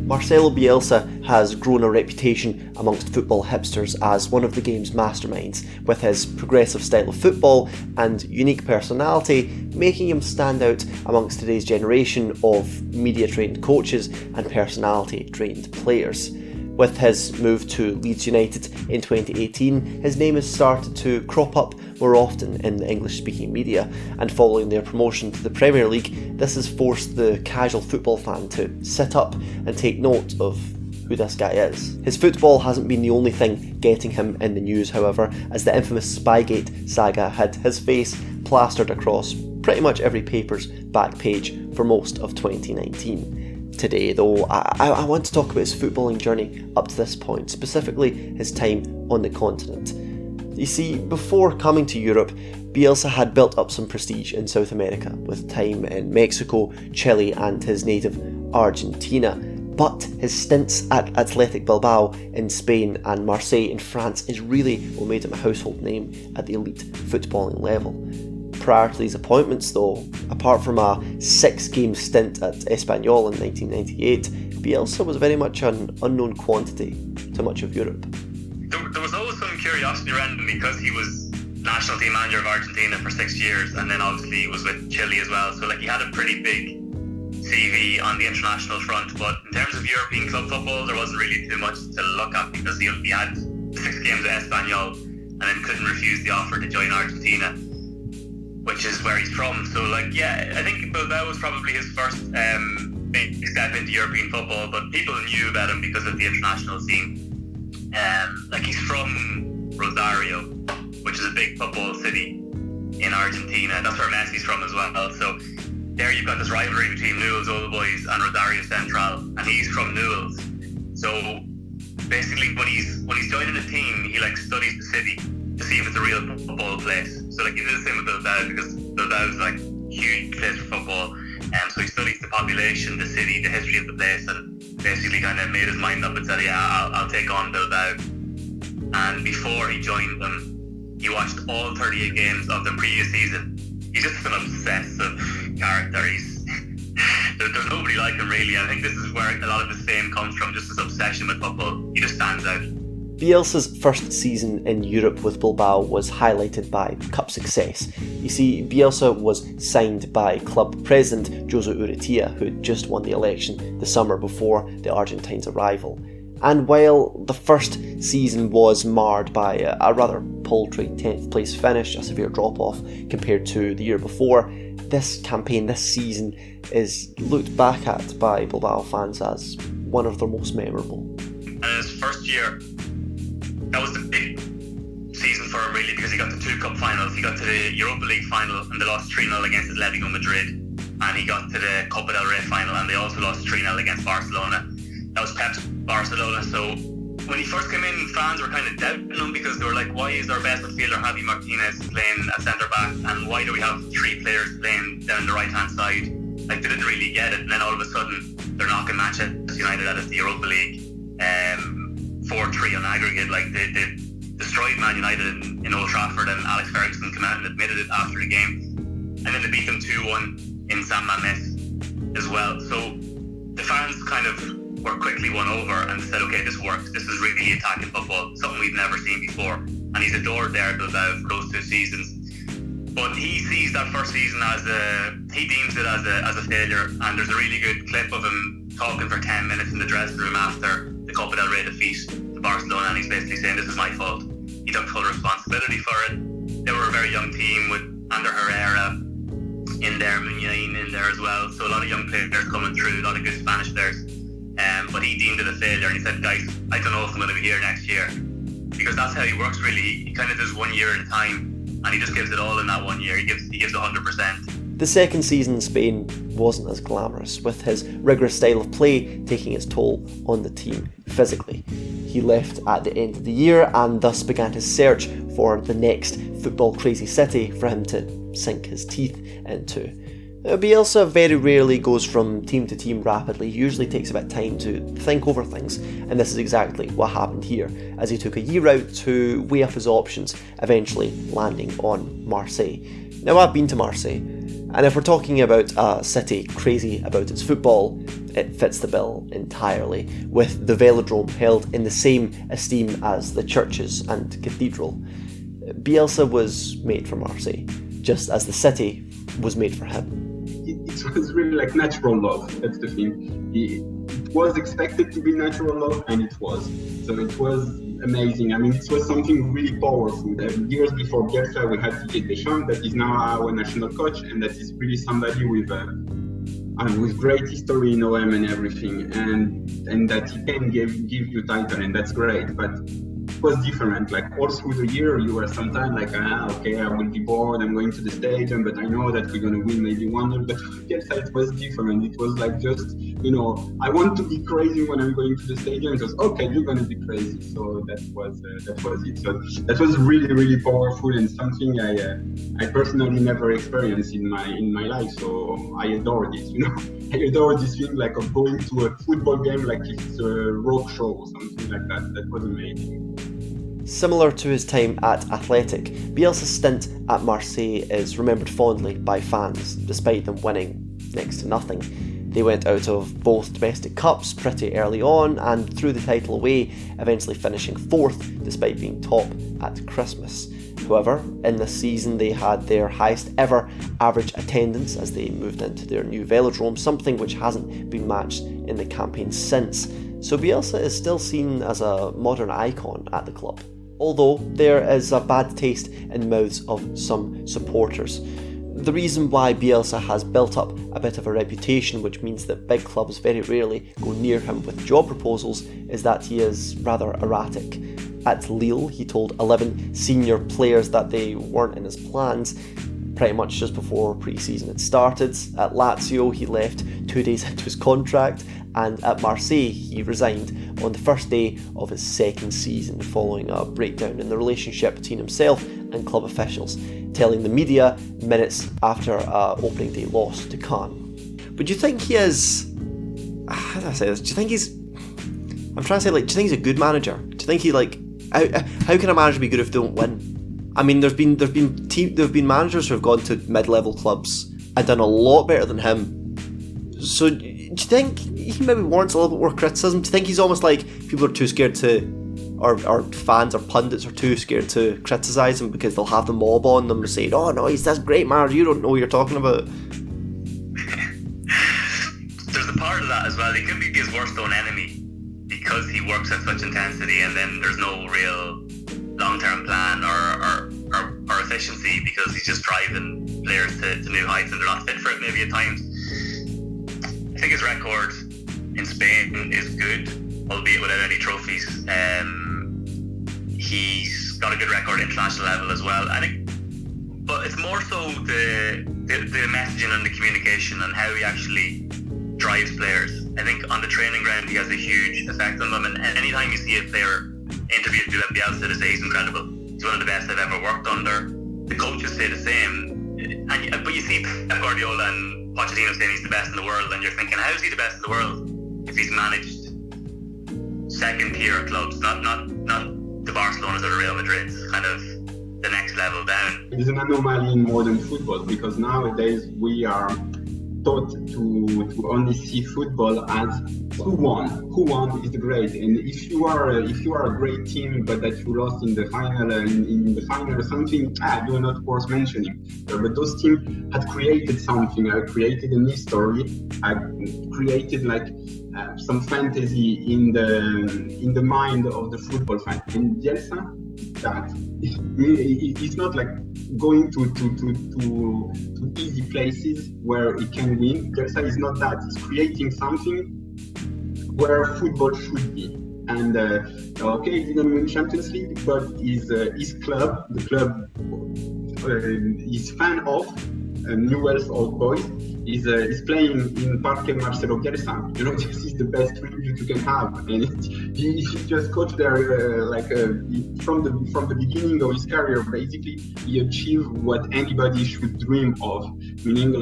Marcelo Bielsa has grown a reputation amongst football hipsters as one of the game's masterminds, with his progressive style of football and unique personality making him stand out amongst today's generation of media-trained coaches and personality-trained players. With his move to Leeds United in 2018, his name has started to crop up more often in the English-speaking media, and following their promotion to the Premier League, this has forced the casual football fan to sit up and take note of who this guy is. His football hasn't been the only thing getting him in the news, however, as the infamous Spygate saga had his face plastered across pretty much every paper's back page for most of 2019. Today, though, I want to talk about his footballing journey up to this point, specifically his time on the continent. You see, before coming to Europe, Bielsa had built up some prestige in South America, with time in Mexico, Chile and his native Argentina. But his stints at Athletic Bilbao in Spain and Marseille in France is really what made him a household name at the elite footballing level. Prior to these appointments though, apart from a 6-game stint at Espanyol in 1998, Bielsa was very much an unknown quantity to much of Europe. There was always some curiosity around him because he was national team manager of Argentina for 6 years, and then obviously he was with Chile as well, so he had a pretty big CV on the international front. But in terms of European club football, there wasn't really too much to look at because he had 6 games at Espanyol and then couldn't refuse the offer to join Argentina, which is where he's from. So I think Bilbao was probably his first big step into European football, but people knew about him because of the international scene. He's from Rosario, which is a big football city in Argentina. That's where Messi's from as well. So there you've got this rivalry between Newell's Old Boys and Rosario Central, and he's from Newell's. So basically, when he's joining a team, he studies the city to see if it's a real football place. So he did the same with Bilbao, because Bilbao is a huge place for football. So he studies the population, the city, the history of the place, and basically kind of made his mind up and said, I'll take on Bilbao. And before he joined them, he watched all 38 games of the previous season. He's just an obsessive character. There's nobody like him really. I think this is where a lot of his fame comes from, just his obsession with football. He just stands out. Bielsa's first season in Europe with Bilbao was highlighted by cup success. You see, Bielsa was signed by club president Jose Urrutia, who had just won the election the summer before the Argentines' arrival. And while the first season was marred by a rather paltry 10th place finish, a severe drop-off compared to the year before, this campaign, this season, is looked back at by Bilbao fans as one of their most memorable. And in his first year, that was the big season for him really, because he got to 2 cup finals. He got to the Europa League final and they lost 3-0 against Atletico Madrid, and he got to the Copa del Rey final and they also lost 3-0 against Barcelona. That was Pep's Barcelona. So when he first came in, fans were kind of doubting him because they were like, why is our best midfielder Javi Martinez playing at centre back, and why do we have 3 players playing down the right hand side? They didn't really get it, and then all of a sudden they're knocking Manchester United out of the Europa League 4-3 on aggregate. They destroyed Man United in Old Trafford, and Alex Ferguson came out and admitted it after the game. And then they beat them 2-1 in San Mamés as well. So the fans kind of were quickly won over and said, okay, this works. This is really attacking football, something we've never seen before. And he's adored there at Bilbao for those 2 seasons. But he sees that first season he deems it as a failure. And there's a really good clip of him talking for 10 minutes in the dressing room after the Copa del Rey defeat to Barcelona, and he's basically saying, this is my fault. He took full responsibility for it. They were a very young team with Ander Herrera in there, Muniain in there as well. So a lot of young players coming through, a lot of good Spanish players. But he deemed it a failure, and he said, guys, I don't know if I'm going to be here next year. Because that's how he works really. He kind of does 1 year at a time, and he just gives it all in that 1 year. He gives 100%. The second season in Spain wasn't as glamorous, with his rigorous style of play taking its toll on the team physically. He left at the end of the year and thus began his search for the next football crazy city for him to sink his teeth into. Bielsa very rarely goes from team to team rapidly, he usually takes a bit of time to think over things, and this is exactly what happened here, as he took a year out to weigh up his options, eventually landing on Marseille. Now, I've been to Marseille, and if we're talking about a city crazy about its football, it fits the bill entirely, with the velodrome held in the same esteem as the churches and cathedral. Bielsa was made for Marseille, just as the city was made for him. It was really like natural love, that's the thing. It was expected to be natural love, and it was. So it was amazing. I mean, it was something really powerful. Years before Bielsa, we had Didier Deschamps, that is now our national coach, and that is really somebody with great history in OM and everything, and that he can give you title, and that's great. But it was different. Like all through the year, you were sometimes like, okay, I will be bored. I'm going to the stadium, but I know that we're gonna win maybe 1-0. But yes, it was different. It was like just, I want to be crazy when I'm going to the stadium. It was okay, you're gonna be crazy. So that was it. So that was really, really powerful, and something I personally never experienced in my life. So I adored it. I adore this thing like of going to a football game like if it's a rock show or something like that. That was amazing. Similar to his time at Athletic, Bielsa's stint at Marseille is remembered fondly by fans, despite them winning next to nothing. They went out of both domestic cups pretty early on and threw the title away, eventually finishing 4th despite being top at Christmas. However, in this season they had their highest ever average attendance as they moved into their new velodrome, something which hasn't been matched in the campaign since. So Bielsa is still seen as a modern icon at the club, although there is a bad taste in the mouths of some supporters. The reason why Bielsa has built up a bit of a reputation, which means that big clubs very rarely go near him with job proposals, is that he is rather erratic. At Lille, he told 11 senior players that they weren't in his plans, pretty much just before pre-season had started. At Lazio, he left 2 days into his contract, and at Marseille, he resigned on the first day of his second season following a breakdown in the relationship between himself and club officials, telling the media minutes after an opening day loss to Caen. But do you think he is... How do I say this? Do you think he's... I'm trying to say, do you think he's a good manager? Do you think he, How can a manager be good if they don't win? I mean, there've been managers who have gone to mid-level clubs and done a lot better than him. So, do you think he maybe warrants a little bit more criticism? Do you think he's almost like people are too scared to, or fans or pundits are too scared to criticise him because they'll have the mob on them saying, "Oh no, he's this great manager, you don't know what you're talking about." There's a part of that as well. He could be his worst own enemy because he works at such intensity, and then there's no real long-term plan or efficiency because he's just driving players to new heights and they're not fit for it maybe at times. I think his record in Spain is good, albeit without any trophies. He's got a good record at international level as well. I think, but it's more so the messaging and the communication and how he actually drives players. I think on the training ground he has a huge effect on them, and anytime you see a player interviewed with Bielsa to say he's incredible, he's one of the best I've ever worked under. The coaches say the same, but you see Pep Guardiola and Pochettino saying he's the best in the world, and you're thinking, how is he the best in the world if he's managed second tier clubs, not the Barcelonas or the Real Madrids, kind of the next level down. It is an anomaly in modern football because nowadays we are taught to only see football as who won is the great, and if you are a great team but that you lost in the final or something, you are not worth mentioning. But those teams had created something, created a history, created some fantasy in the mind of the football fan. And Bielsa, that it's not like going to easy places where it can win. Bielsa is not that. He's creating something where football should be. And he didn't win Champions League, but his club, the club he's fan of, Newell's Old Boys, is playing in Parque Marcelo Bielsa. You know, this is the best tribute you can have, and he just coached there from the beginning of his career. Basically, he achieved what anybody should dream of, meaning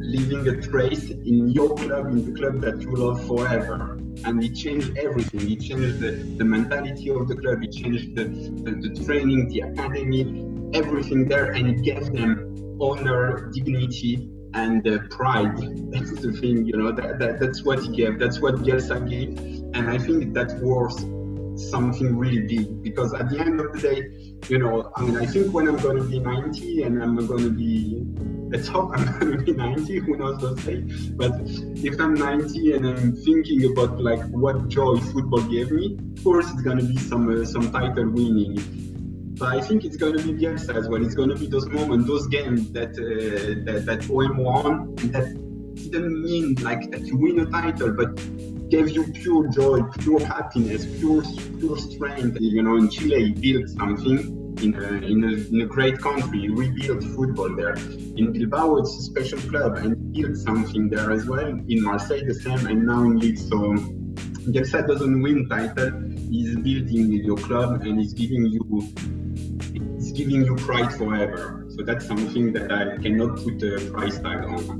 leaving a trace in your club, in the club that you love forever. And it changed everything. It changed the mentality of the club. It changed the training, the academy, everything there, and it gave them honor, dignity, and pride. That's the thing, you know. That's what he gave. That's what Bielsa gave, and I think that's worth something really big. Because at the end of the day, you know, I mean, I think when I'm going to be 90 and I'm going to be, let's hope I'm going to be 90, who knows those days, but if I'm 90 and I'm thinking about like what joy football gave me, of course it's going to be some title winning. But I think it's going to be Bielsa as well. It's going to be those moments, those games that OM won, and that didn't mean like that you win a title, but gave you pure joy, pure happiness, pure strength. You know, in Chile, he built something in a great country. He rebuilt football there. In Bilbao, it's a special club, and he built something there as well. In Marseille, the same, and now in Leeds. So Bielsa doesn't win title. He's building your club, and he's giving you pride forever. So that's something that I cannot put a price tag on.